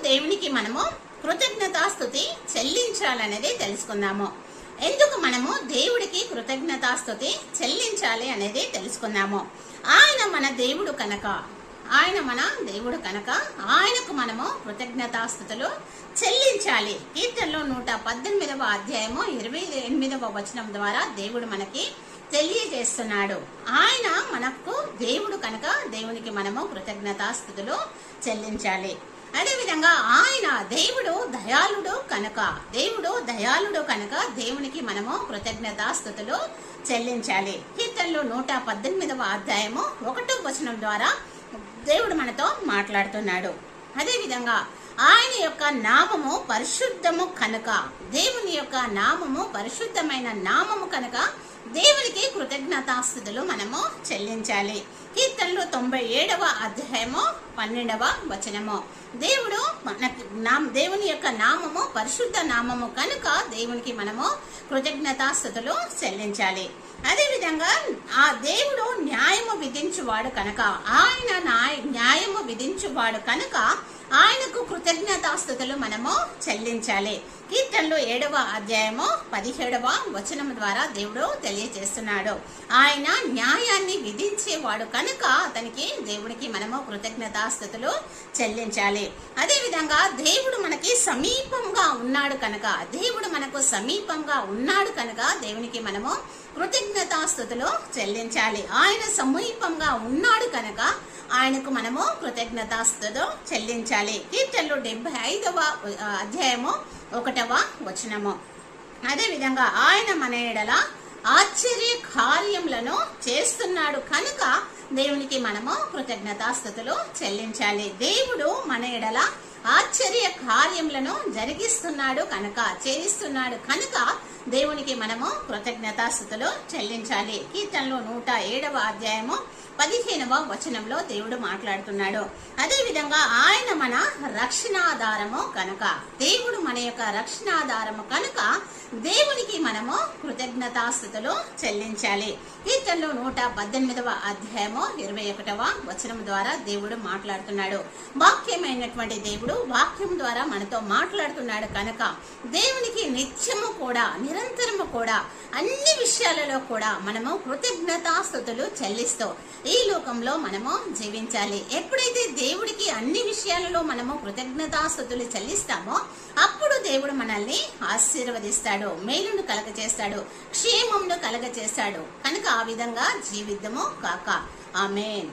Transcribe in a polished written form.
దేవునికి మనము కృతజ్ఞతాస్తుతి చెల్లించాలనేది తెలుసుకుందాము. ఎందుకు మనము దేవుడికి కృతజ్ఞతాస్తుతి చెల్లించాలి అనేది తెలుసుకుందాము. ఆయన మన దేవుడు కనుక ఆయనకు మనము కృతజ్ఞతాస్తుతులు చెల్లించాలి. కీర్తనలో 118వ అధ్యాయము 28వ వచనం ద్వారా దేవుడు మనకి తెలియజేస్తున్నాడు. ఆయన మనకు దేవుడు కనుక దేవునికి మనము కృతజ్ఞతాస్తుతులు చెల్లించాలి. అదేవిధంగా దేవుడు దయాళుడు కనుక దేవునికి మనము కృతజ్ఞతాస్తుతులు చెల్లించాలి. కీర్తనలో 118వ అధ్యాయము 1వ వచనం ద్వారా దేవుడు మనతో మాట్లాడుతున్నాడు. అదేవిధంగా ఆయన యొక్క నామము పరిశుద్ధము కనుక, దేవుని యొక్క నామము పరిశుద్ధమైన నామము కనుక దేవునికి కృతజ్ఞతాస్తుతులు మనము చెల్లించాలి. కీర్తనలు 97వ అధ్యాయము 12వ వచనము దేవుని యొక్క నామము పరిశుద్ధ నామము కనుక దేవునికి మనము కృతజ్ఞతాస్తుతులు చెల్లించాలి. అదేవిధంగా ఆ దేవుడు న్యాయము విధించువాడు కనుక ఆయనకు కృతజ్ఞతాస్తుతులు మనము చెల్లించాలి. కీర్తనలు 7వ అధ్యాయము 17వ వచనం ద్వారా దేవుడు తెలియజేస్తున్నాడు. ఆయన న్యాయాన్ని విధించేవాడు కనుక దేవునికి మనము కృతజ్ఞతాస్తుతులు చెల్లించాలి. అదేవిధంగా దేవుడు మనకు సమీపంగా ఉన్నాడు కనుక దేవునికి మనము కృతజ్ఞతాస్తుతులు చెల్లించాలి. ఆయన సమీపంగా ఉన్నాడు కనుక ఆయనకు మనము కృతజ్ఞతాస్తుతులు చెల్లించాలి. కీర్తనలు 75వ అధ్యాయము 1వ వచనము అదేవిధంగా ఆయన మన ఎడల ఆశ్చర్య కార్యములను చేస్తున్నాడు కనుక దేవునికి మనము కృతజ్ఞతాస్తుతులు చెల్లించాలి. దేవుడు మన ఎడల ఆశ్చర్య కార్యములను చేయిస్తున్నాడు కనుక దేవునికి మనము కృతజ్ఞతాస్తుతులు చెల్లించాలి. కీర్తనలో 107వ అధ్యాయము 15వ వచనంలో దేవుడు మాట్లాడుతున్నాడు. అదే విధంగా ఆయన మన రక్షణాధారము కనుక, దేవుడు మన యొక్క రక్షణాధారము కనుక దేవునికి మనము కృతజ్ఞతాస్తుతులు చెల్లించాలి. కీర్తనలో 118వ అధ్యాయము 21వ వచనం ద్వారా దేవుడు మాట్లాడుతున్నాడు. వాక్యమైనటువంటి దేవుడు వాక్యం ద్వారా మనతో మాట్లాడుతున్నాడు కనుక దేవునికి నిత్యము కూడా నిరంతరము కూడా అన్ని విషయాలలో కూడా మనము కృతజ్ఞతాస్తుతులు చెల్లిస్తూ ఈ లోకంలో మనము జీవించాలి. ఎప్పుడైతే దేవుడికి అన్ని విషయాలలో మనము కృతజ్ఞతాస్తుతులు చెల్లిస్తామో అప్పుడు దేవుడు మనల్ని ఆశీర్వదిస్తాడు, మేలును కలగచేస్తాడు, క్షేమమును కలగచేస్తాడు. కనుక ఆ విధంగా జీవిద్దాము కాక. ఆమేన్.